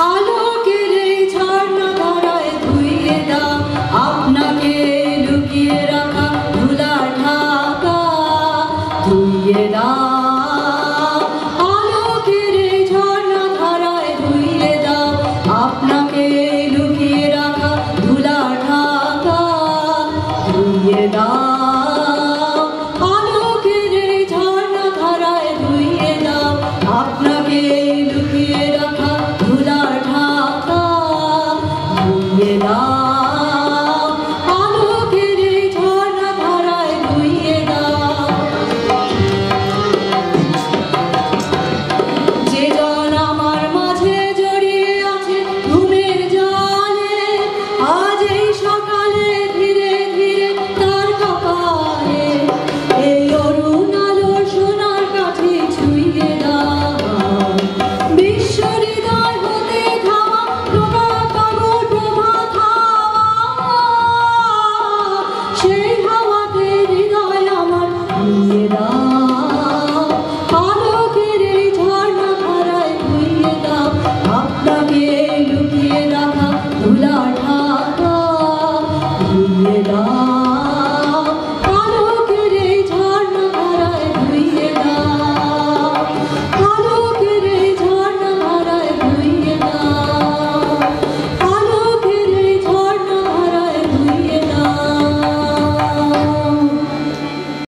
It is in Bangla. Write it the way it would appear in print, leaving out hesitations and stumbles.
আলোকের এই ঝর্ণা ধারায় ধুইয়ে দাও আপনাকে লুকিয়ে রাখা ধুলা ঢাকা ধুইয়ে দাও আলোকের এই ঝর্ণা ধারায় ধুইয়ে দাও আপনাকে লুকিয়ে রাখা ধুলা ঢাকা ধুইয়ে দাও আলোকের এই ঝর্ণা ধারায় ধুইয়ে দাও আপনাকে লুকিয়ে রাখা ধুলা ঢাকা ধুইয়ে দাও আলোকের এই ঝর্ণা ধারায় ধুইয়ে দাও যে জন আমার মাঝে জড়িয়ে আছে ঘুমের জলে আজ এই সকালে ধীরে ধীরে তার কপালে এই অরুণ আলো সোনার কাছে ছুঁয়ে দাও বিশ্ব হৃদয় হতে ধাওয়া প্রভা পাগল প্রভাত হাওয়া সেই হাওয়াতে হৃদয় আমার নিয়ে দাও